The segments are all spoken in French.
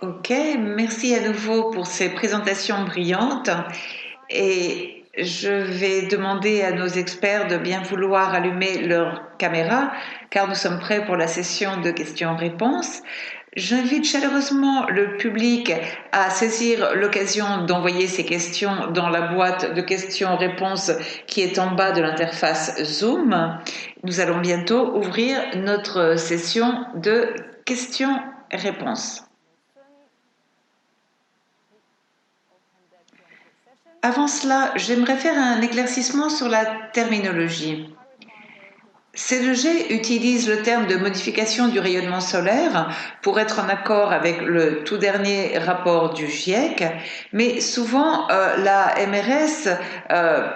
Ok, merci à nouveau pour ces présentations brillantes et je vais demander à nos experts de bien vouloir allumer leur caméra car nous sommes prêts pour la session de questions-réponses. J'invite chaleureusement le public à saisir l'occasion d'envoyer ses questions dans la boîte de questions-réponses qui est en bas de l'interface Zoom. Nous allons bientôt ouvrir notre session de questions-réponses. Avant cela, j'aimerais faire un éclaircissement sur la terminologie. C2G utilise le terme de modification du rayonnement solaire pour être en accord avec le tout dernier rapport du GIEC, mais souvent la MRS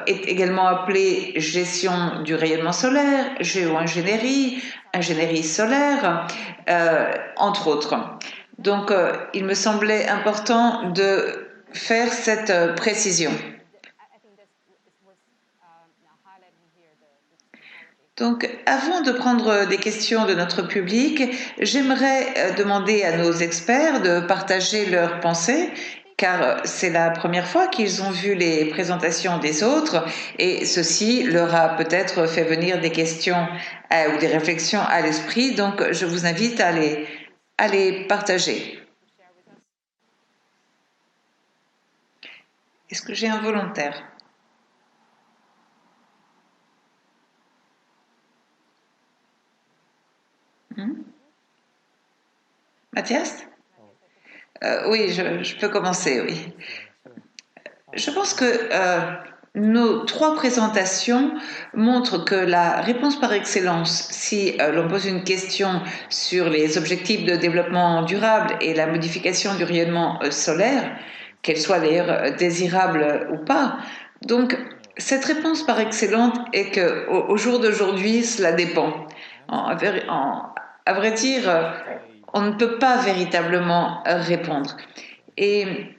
est également appelée gestion du rayonnement solaire, géo-ingénierie, ingénierie solaire, entre autres. Donc il me semblait important de faire cette précision. Donc, avant de prendre des questions de notre public, j'aimerais demander à nos experts de partager leurs pensées, car c'est la première fois qu'ils ont vu les présentations des autres, et ceci leur a peut-être fait venir des questions ou des réflexions à l'esprit. Donc, je vous invite à les partager. Est-ce que j'ai un volontaire? Mathias? Oui, je peux commencer, oui. Je pense que nos trois présentations montrent que la réponse par excellence, si l'on pose une question sur les objectifs de développement durable et la modification du rayonnement solaire, qu'elle soit d'ailleurs désirable ou pas, donc cette réponse par excellence est qu'au jour d'aujourd'hui, cela dépend. À vrai dire, on ne peut pas véritablement répondre. Et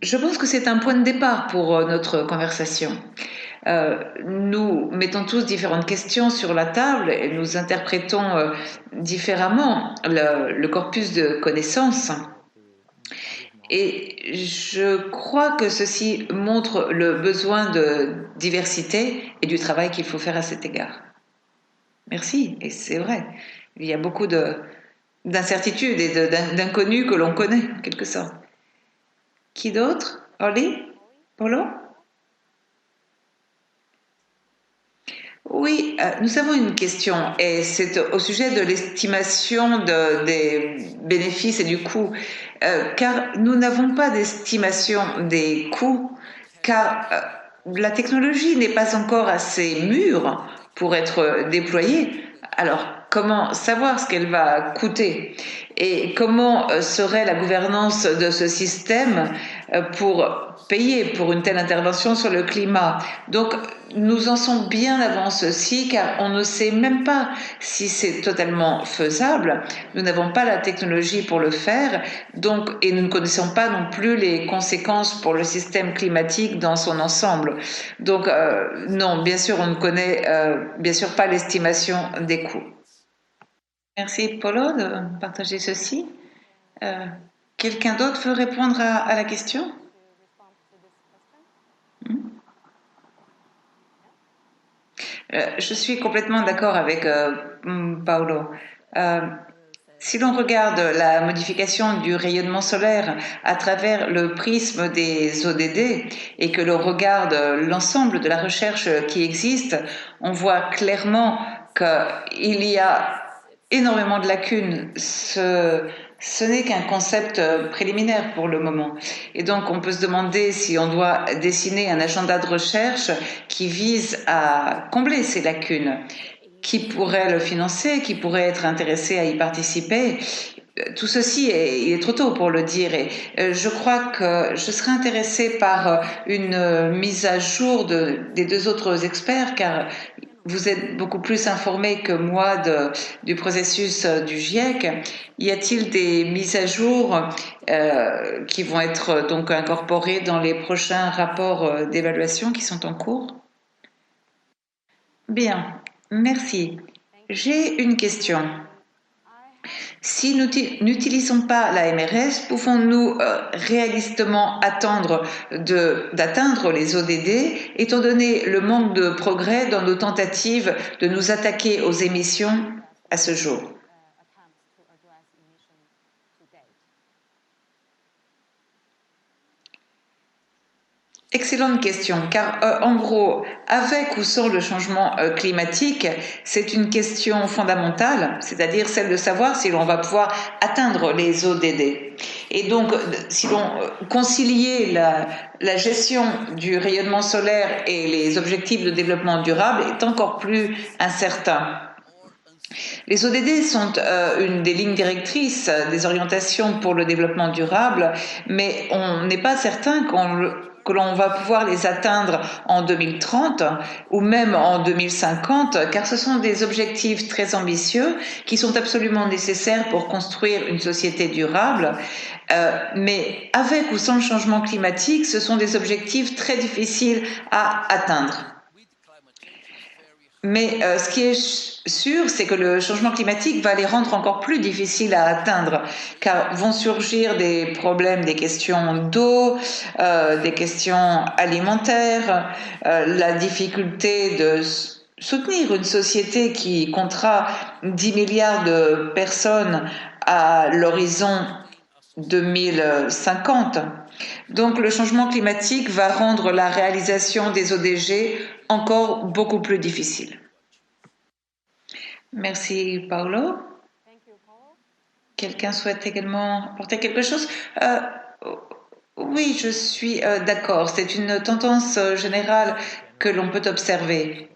je pense que c'est un point de départ pour notre conversation. Nous mettons tous différentes questions sur la table et nous interprétons différemment le corpus de connaissances. Et je crois que ceci montre le besoin de diversité et du travail qu'il faut faire à cet égard. Merci, et c'est vrai. Il y a beaucoup d'incertitudes et d'inconnus que l'on connaît, en quelque sorte. Qui d'autre? Oli? Polo? Oui, nous avons une question et c'est au sujet de l'estimation des bénéfices et du coût, car nous n'avons pas d'estimation des coûts, car la technologie n'est pas encore assez mûre pour être déployée. Alors, comment savoir ce qu'elle va coûter et comment serait la gouvernance de ce système pour payer pour une telle intervention sur le climat? Donc, nous en sommes bien avant ceci car on ne sait même pas si c'est totalement faisable. Nous n'avons pas la technologie pour le faire, donc, et nous ne connaissons pas non plus les conséquences pour le système climatique dans son ensemble. Donc, non, bien sûr, on ne connaît bien sûr pas l'estimation des coûts. Merci Paulo de partager ceci. Euh, Quelqu'un d'autre veut répondre à la question? Je suis complètement d'accord avec Paolo. Euh, Si l'on regarde la modification du rayonnement solaire à travers le prisme des ODD et que l'on regarde l'ensemble de la recherche qui existe, on voit clairement qu'il y a énormément de lacunes. Ce n'est qu'un concept préliminaire pour le moment. Et donc, on peut se demander si on doit dessiner un agenda de recherche qui vise à combler ces lacunes. Qui pourrait le financer, qui pourrait être intéressé à y participer. Tout ceci, il est trop tôt pour le dire. Et je crois que je serais intéressée par une mise à jour des deux autres experts, car vous êtes beaucoup plus informés que moi du processus du GIEC. Y a-t-il des mises à jour qui vont être donc incorporées dans les prochains rapports d'évaluation qui sont en cours? Bien, merci. J'ai une question. Si nous n'utilisons pas la MRS, pouvons-nous réalistement d'atteindre les ODD, étant donné le manque de progrès dans nos tentatives de nous attaquer aux émissions à ce jour? Excellente question, car en gros, avec ou sans le changement climatique, c'est une question fondamentale, c'est-à-dire celle de savoir si l'on va pouvoir atteindre les ODD. Et donc, si l'on concilier la gestion du rayonnement solaire et les objectifs de développement durable est encore plus incertain. Les ODD sont une des lignes directrices des orientations pour le développement durable, mais on n'est pas certain que l'on va pouvoir les atteindre en 2030 ou même en 2050, car ce sont des objectifs très ambitieux qui sont absolument nécessaires pour construire une société durable. Mais avec ou sans le changement climatique, ce sont des objectifs très difficiles à atteindre. Mais ce qui est sûr, c'est que le changement climatique va les rendre encore plus difficiles à atteindre, car vont surgir des problèmes, des questions d'eau, des questions alimentaires, la difficulté de soutenir une société qui comptera 10 milliards de personnes à l'horizon 2050. Donc le changement climatique va rendre la réalisation des ODG encore beaucoup plus difficile. Merci Paolo. Quelqu'un souhaite également apporter quelque chose? Oui, je suis d'accord. C'est une tendance générale que l'on peut observer.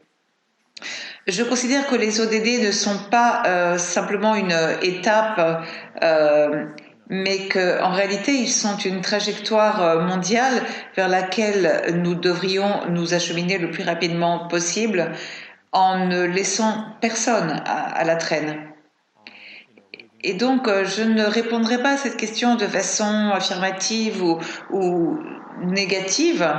Je considère que les ODD ne sont pas simplement une étape, mais qu'en réalité, ils sont une trajectoire mondiale vers laquelle nous devrions nous acheminer le plus rapidement possible en ne laissant personne à la traîne. Et donc, je ne répondrai pas à cette question de façon affirmative ou négative,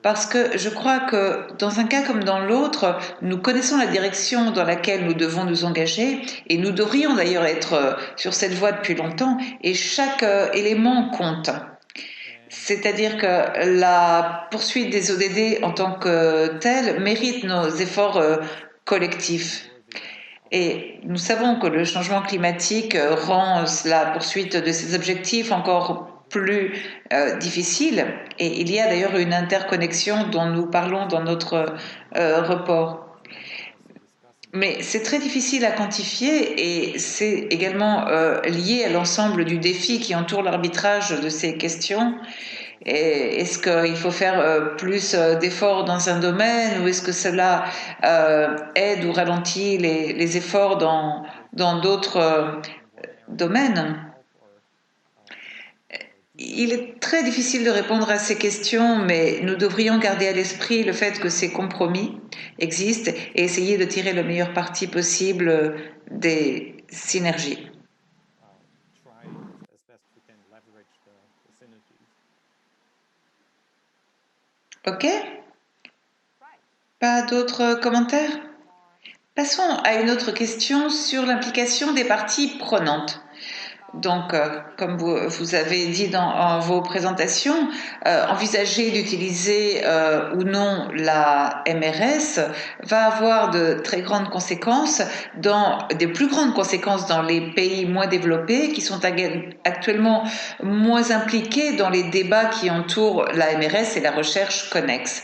parce que je crois que dans un cas comme dans l'autre, nous connaissons la direction dans laquelle nous devons nous engager, et nous devrions d'ailleurs être sur cette voie depuis longtemps, et chaque élément compte. C'est-à-dire que la poursuite des ODD en tant que telle mérite nos efforts collectifs. Et nous savons que le changement climatique rend la poursuite de ces objectifs encore plus difficile. Et il y a d'ailleurs une interconnexion dont nous parlons dans notre report. Mais c'est très difficile à quantifier et c'est également lié à l'ensemble du défi qui entoure l'arbitrage de ces questions. Est-ce qu'il faut faire plus d'efforts dans un domaine ou est-ce que cela aide ou ralentit les efforts dans d'autres domaines? Il est très difficile de répondre à ces questions, mais nous devrions garder à l'esprit le fait que ces compromis existent et essayer de tirer le meilleur parti possible des synergies. Ok? Pas d'autres commentaires? Passons à une autre question sur l'implication des parties prenantes. Donc, comme vous avez dit dans vos présentations, envisager d'utiliser ou non la MRS va avoir de très grandes conséquences, des plus grandes conséquences dans les pays moins développés qui sont actuellement moins impliqués dans les débats qui entourent la MRS et la recherche connexe.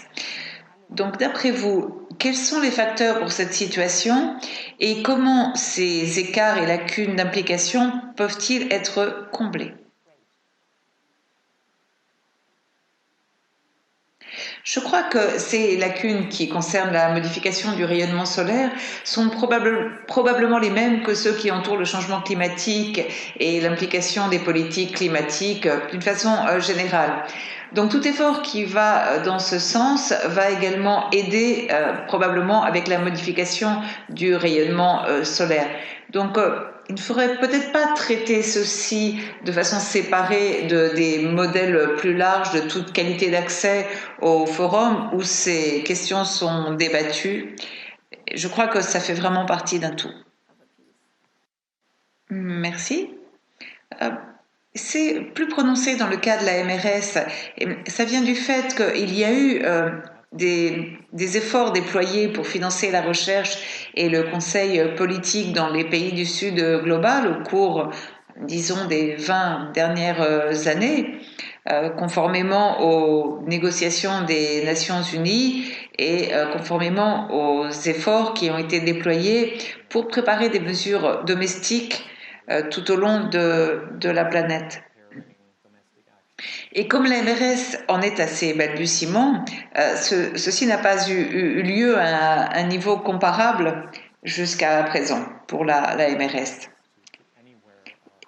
Donc, d'après vous, quels sont les facteurs pour cette situation et comment ces écarts et lacunes d'implication peuvent-ils être comblés? Je crois que ces lacunes qui concernent la modification du rayonnement solaire sont probablement les mêmes que ceux qui entourent le changement climatique et l'implication des politiques climatiques d'une façon générale. Donc tout effort qui va dans ce sens va également aider probablement avec la modification du rayonnement solaire. Donc il ne faudrait peut-être pas traiter ceci de façon séparée des modèles plus larges de toute qualité d'accès au forum où ces questions sont débattues. Je crois que ça fait vraiment partie d'un tout. Merci. C'est plus prononcé dans le cas de la MRS. Et ça vient du fait qu'il y a eu des efforts déployés pour financer la recherche et le conseil politique dans les pays du Sud global au cours, disons, des 20 dernières années, conformément aux négociations des Nations Unies et conformément aux efforts qui ont été déployés pour préparer des mesures domestiques tout au long de la planète. Et comme la MRS en est à ses balbutiements, ceci n'a pas eu lieu à un niveau comparable jusqu'à présent pour la MRS.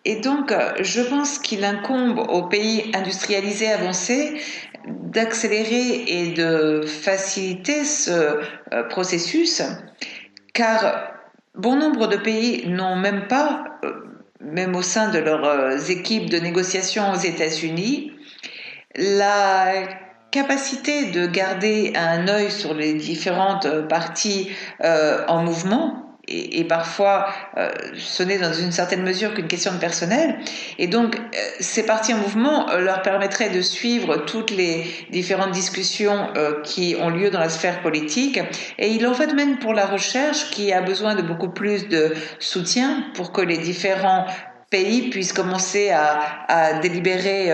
Et donc, je pense qu'il incombe aux pays industrialisés avancés d'accélérer et de faciliter ce processus, car bon nombre de pays n'ont même pas, même au sein de leurs équipes de négociation aux États-Unis, la capacité de garder un œil sur les différentes parties en mouvement, et parfois ce n'est dans une certaine mesure qu'une question de personnel, et donc ces parties en mouvement leur permettraient de suivre toutes les différentes discussions qui ont lieu dans la sphère politique, et il en va de même pour la recherche qui a besoin de beaucoup plus de soutien pour que les différents pays puissent commencer à délibérer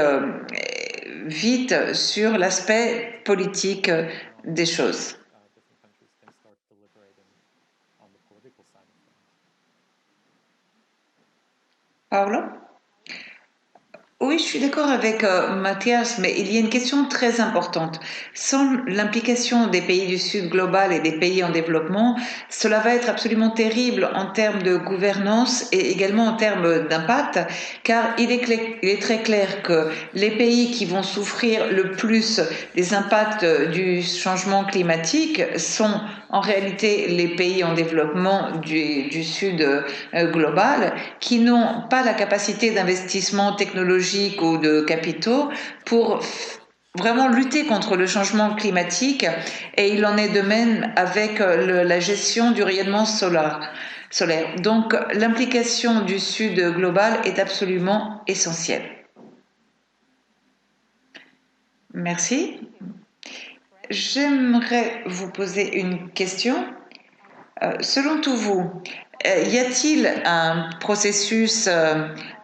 vite sur l'aspect politique des choses. Paolo? Oui, je suis d'accord avec Mathias, mais il y a une question très importante. Sans l'implication des pays du Sud global et des pays en développement, cela va être absolument terrible en termes de gouvernance et également en termes d'impact, car il est très clair que les pays qui vont souffrir le plus des impacts du changement climatique sont en réalité les pays en développement du Sud global, qui n'ont pas la capacité d'investissement technologique ou de capitaux pour vraiment lutter contre le changement climatique, et il en est de même avec la gestion du rayonnement solaire. Donc l'implication du Sud global est absolument essentielle. Merci. J'aimerais vous poser une question. Selon tout vous, y a-t-il un processus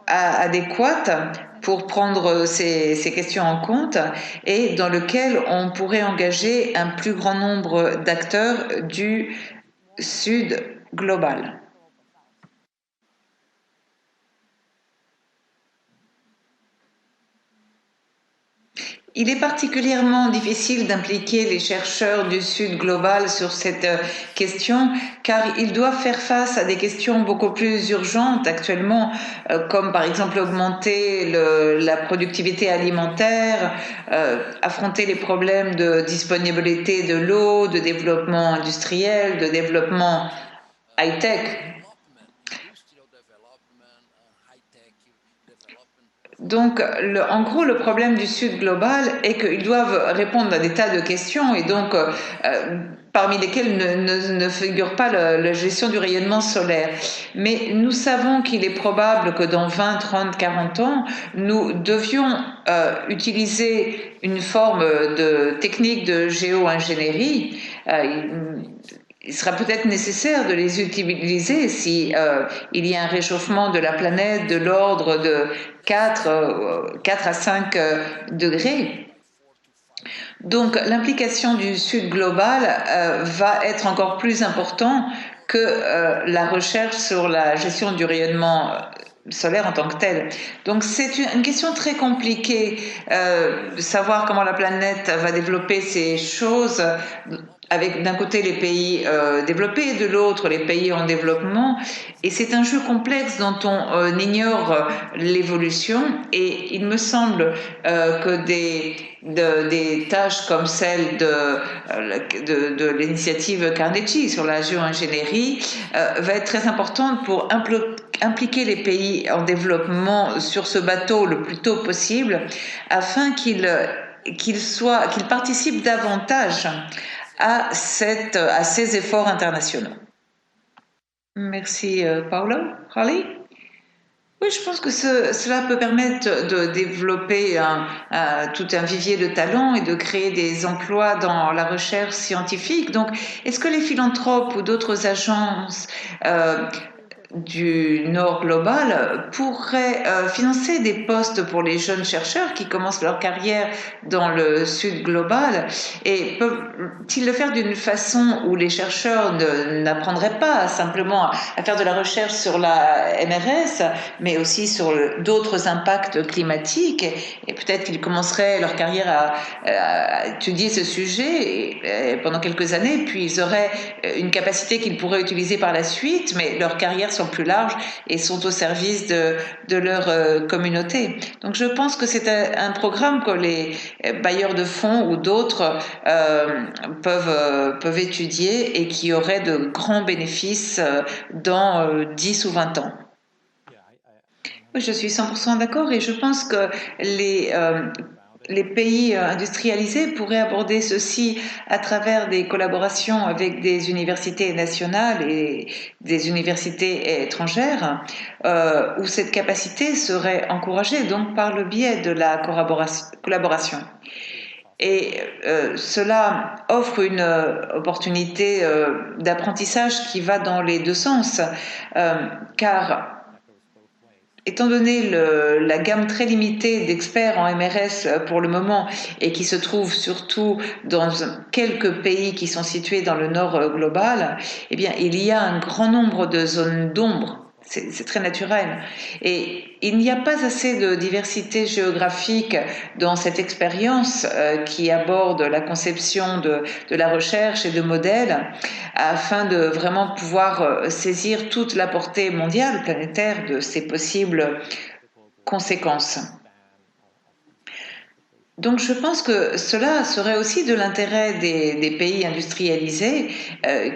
adéquat pour prendre ces questions en compte et dans lequel on pourrait engager un plus grand nombre d'acteurs du Sud global? Il est particulièrement difficile d'impliquer les chercheurs du Sud global sur cette question, car ils doivent faire face à des questions beaucoup plus urgentes actuellement, comme par exemple augmenter la productivité alimentaire, affronter les problèmes de disponibilité de l'eau, de développement industriel, de développement high-tech. Donc, en gros, le problème du Sud global est qu'ils doivent répondre à des tas de questions, et donc, parmi lesquelles ne figure pas la gestion du rayonnement solaire. Mais nous savons qu'il est probable que dans 20, 30, 40 ans, nous devions utiliser une forme de technique de géo-ingénierie. Il sera peut-être nécessaire de les utiliser si il y a un réchauffement de la planète de l'ordre de 4 à 5 degrés. Donc l'implication du Sud global va être encore plus importante que la recherche sur la gestion du rayonnement solaire en tant que tel. Donc c'est une question très compliquée de savoir comment la planète va développer ces choses, avec d'un côté les pays développés et de l'autre les pays en développement, et c'est un jeu complexe dont on ignore l'évolution, et il me semble que des tâches comme celle de l'initiative Carnegie sur la géo-ingénierie va être très importante pour impliquer les pays en développement sur ce bateau le plus tôt possible, afin qu'ils participent davantage à ces efforts internationaux. Merci, Paolo. Holly? Oui, je pense que cela peut permettre de développer tout un vivier de talents et de créer des emplois dans la recherche scientifique. Donc, est-ce que les philanthropes ou d'autres agences euh, du Nord global pourrait financer des postes pour les jeunes chercheurs qui commencent leur carrière dans le Sud global et peuvent-ils le faire d'une façon où les chercheurs n'apprendraient pas simplement à faire de la recherche sur la MRS, mais aussi sur d'autres impacts climatiques et peut-être qu'ils commenceraient leur carrière à étudier ce sujet pendant quelques années, puis ils auraient une capacité qu'ils pourraient utiliser par la suite, mais leur carrière sont plus larges et sont au service de leur communauté. Donc je pense que c'est un programme que les bailleurs de fonds ou d'autres peuvent étudier et qui aurait de grands bénéfices dans 10 ou 20 ans. Oui, je suis 100% d'accord et je pense que les pays industrialisés pourraient aborder ceci à travers des collaborations avec des universités nationales et des universités étrangères, où cette capacité serait encouragée donc par le biais de la collaboration. Et cela offre une opportunité d'apprentissage qui va dans les deux sens, car étant donné la gamme très limitée d'experts en MRS pour le moment et qui se trouve surtout dans quelques pays qui sont situés dans le nord global, eh bien, il y a un grand nombre de zones d'ombre. C'est très naturel. Et il n'y a pas assez de diversité géographique dans cette expérience qui aborde la conception de la recherche et de modèles afin de vraiment pouvoir saisir toute la portée mondiale, planétaire de ces possibles conséquences. Donc je pense que cela serait aussi de l'intérêt des pays industrialisés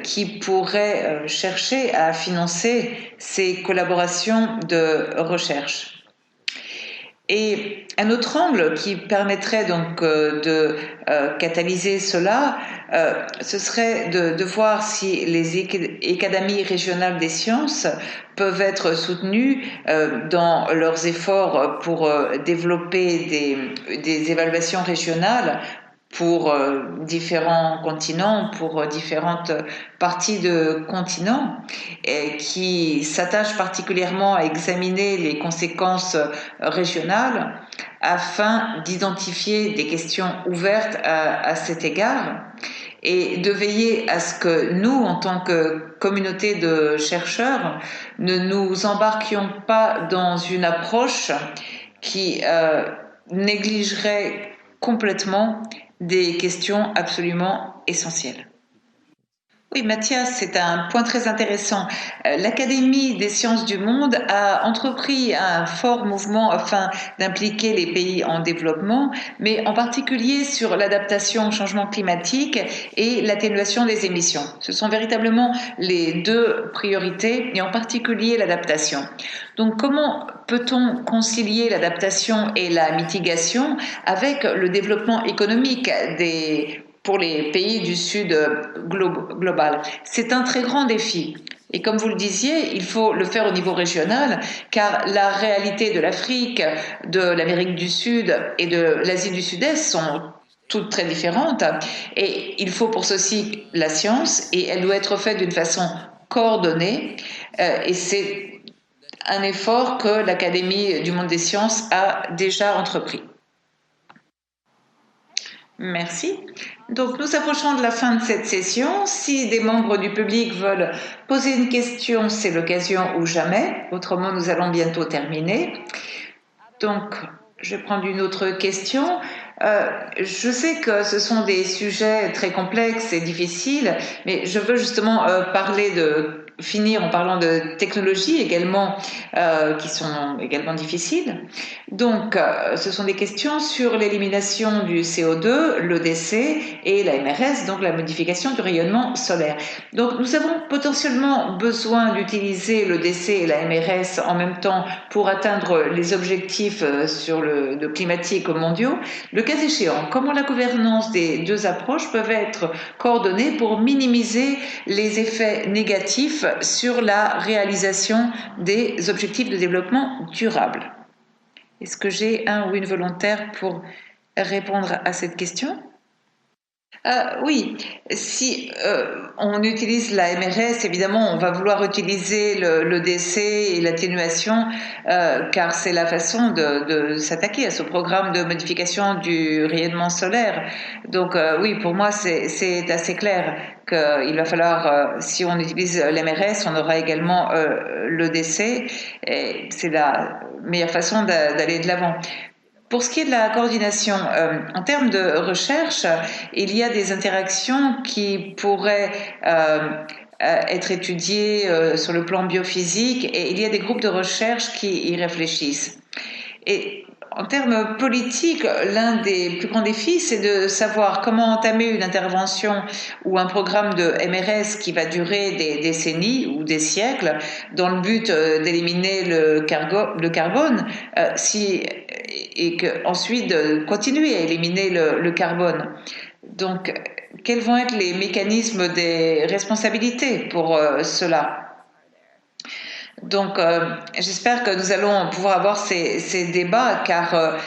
qui pourraient chercher à financer ces collaborations de recherche. Et un autre angle qui permettrait donc de catalyser cela, ce serait de voir si les académies régionales des sciences peuvent être soutenues dans leurs efforts pour développer des évaluations régionales pour différents continents, pour différentes parties de continents, et qui s'attachent particulièrement à examiner les conséquences régionales afin d'identifier des questions ouvertes à cet égard et de veiller à ce que nous, en tant que communauté de chercheurs, ne nous embarquions pas dans une approche qui négligerait complètement des questions absolument essentielles. Oui, Mathias, c'est un point très intéressant. L'Académie des sciences du monde a entrepris un fort mouvement afin d'impliquer les pays en développement, mais en particulier sur l'adaptation au changement climatique et l'atténuation des émissions. Ce sont véritablement les deux priorités, et en particulier l'adaptation. Donc, comment peut-on concilier l'adaptation et la mitigation avec le développement économique pour les pays du Sud global? C'est un très grand défi. Et comme vous le disiez, il faut le faire au niveau régional, car la réalité de l'Afrique, de l'Amérique du Sud et de l'Asie du Sud-Est sont toutes très différentes. Et il faut pour ceci la science, et elle doit être faite d'une façon coordonnée. Et c'est un effort que l'Académie du monde des sciences a déjà entrepris. Merci. Donc, nous approchons de la fin de cette session. Si des membres du public veulent poser une question, c'est l'occasion ou jamais. Autrement, nous allons bientôt terminer. Donc, je vais prendre une autre question. Je sais que ce sont des sujets très complexes et difficiles, mais je veux justement finir en parlant de technologies également qui sont également difficiles. Donc, ce sont des questions sur l'élimination du CO2, l'EDC et la MRS, donc la modification du rayonnement solaire. Donc, nous avons potentiellement besoin d'utiliser l'EDC et la MRS en même temps pour atteindre les objectifs sur le climatique mondiaux. Le cas échéant, comment la gouvernance des deux approches peuvent être coordonnées pour minimiser les effets négatifs sur la réalisation des objectifs de développement durable. Est-ce que j'ai un ou une volontaire pour répondre à cette question? Oui, si on utilise la MRS, évidemment, on va vouloir utiliser le décès et l'atténuation, car c'est la façon de s'attaquer à ce programme de modification du rayonnement solaire. Donc oui, pour moi, c'est assez clair qu'il va falloir, si on utilise l'MRS, on aura également le décès, et c'est la meilleure façon d'aller de l'avant. Pour ce qui est de la coordination, en termes de recherche, il y a des interactions qui pourraient être étudiées sur le plan biophysique et il y a des groupes de recherche qui y réfléchissent. Et en termes politiques, l'un des plus grands défis, c'est de savoir comment entamer une intervention ou un programme de MRS qui va durer des décennies ou des siècles dans le but d'éliminer le carbone et ensuite de continuer à éliminer le carbone. Donc, quels vont être les mécanismes des responsabilités pour cela? Donc, j'espère que nous allons pouvoir avoir ces débats, car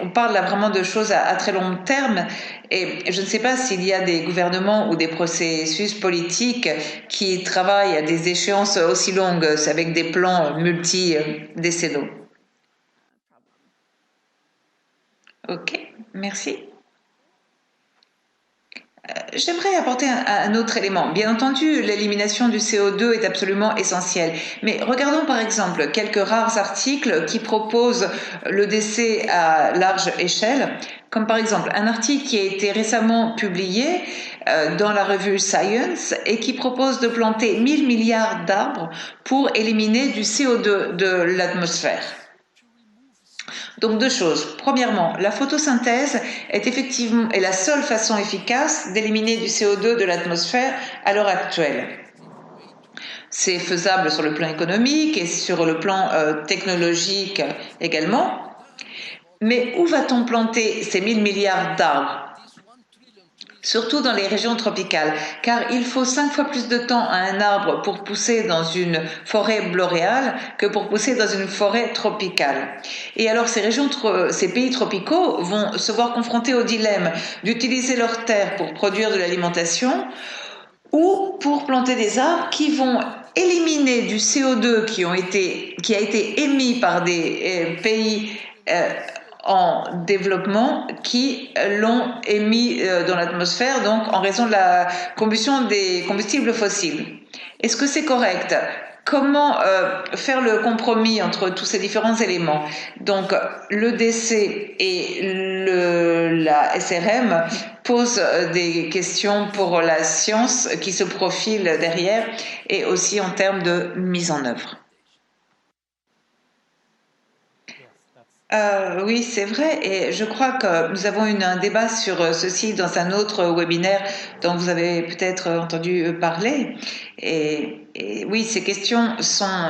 on parle là vraiment de choses à très long terme, et je ne sais pas s'il y a des gouvernements ou des processus politiques qui travaillent à des échéances aussi longues, avec des plans multi-décennaux. Ok, merci. J'aimerais apporter un autre élément. Bien entendu, l'élimination du CO2 est absolument essentielle. Mais regardons par exemple quelques rares articles qui proposent le décès à large échelle, comme par exemple un article qui a été récemment publié dans la revue Science et qui propose de planter 1000 milliards d'arbres pour éliminer du CO2 de l'atmosphère. Donc deux choses. Premièrement, la photosynthèse est la seule façon efficace d'éliminer du CO2 de l'atmosphère à l'heure actuelle. C'est faisable sur le plan économique et sur le plan technologique également. Mais où va-t-on planter ces 1000 milliards d'arbres? Surtout dans les régions tropicales, car il faut 5 fois plus de temps à un arbre pour pousser dans une forêt boréale que pour pousser dans une forêt tropicale. Et alors ces pays tropicaux vont se voir confrontés au dilemme d'utiliser leurs terres pour produire de l'alimentation ou pour planter des arbres qui vont éliminer du CO2 qui a été émis par des pays en développement qui l'ont émis dans l'atmosphère, donc en raison de la combustion des combustibles fossiles. Est-ce que c'est correct? Comment faire le compromis entre tous ces différents éléments? Donc, le DC et la SRM posent des questions pour la science qui se profile derrière et aussi en termes de mise en œuvre. Oui, c'est vrai, et je crois que nous avons eu un débat sur ceci dans un autre webinaire dont vous avez peut-être entendu parler. Et oui, ces questions sont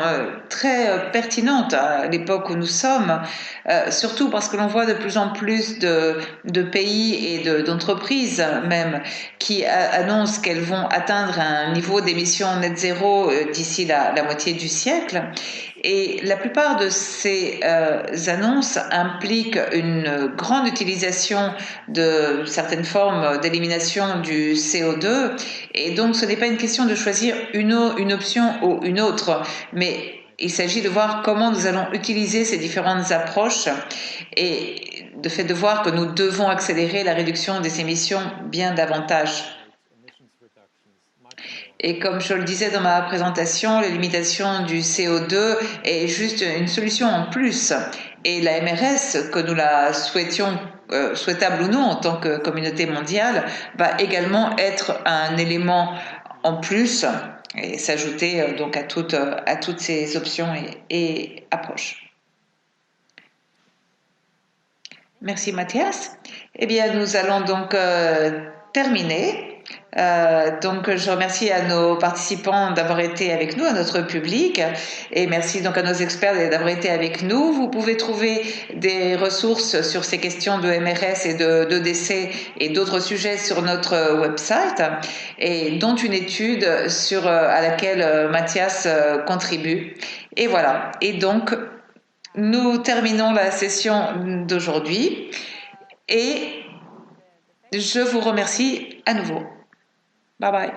très pertinentes à l'époque où nous sommes, surtout parce que l'on voit de plus en plus de pays et d'entreprises même qui annoncent qu'elles vont atteindre un niveau d'émission net zéro d'ici la moitié du siècle. Et la plupart de ces annonces impliquent une grande utilisation de certaines formes d'élimination du CO2. Et donc, ce n'est pas une question de choisir une option ou une autre, mais il s'agit de voir comment nous allons utiliser ces différentes approches et de voir que nous devons accélérer la réduction des émissions bien davantage. Et comme je le disais dans ma présentation, la limitation du CO2 est juste une solution en plus. Et la MRS, que nous la souhaitions, souhaitable ou non en tant que communauté mondiale, va également être un élément en plus et s'ajouter donc à toutes ces options et approches. Merci Mathias. Eh bien, nous allons donc terminer Donc, je remercie à nos participants d'avoir été avec nous, à notre public, et merci donc à nos experts d'avoir été avec nous. Vous pouvez trouver des ressources sur ces questions de MRS et de décès et d'autres sujets sur notre website, et dont une étude à laquelle Mathias contribue. Et voilà. Et donc, nous terminons la session d'aujourd'hui, et je vous remercie à nouveau. Bye bye.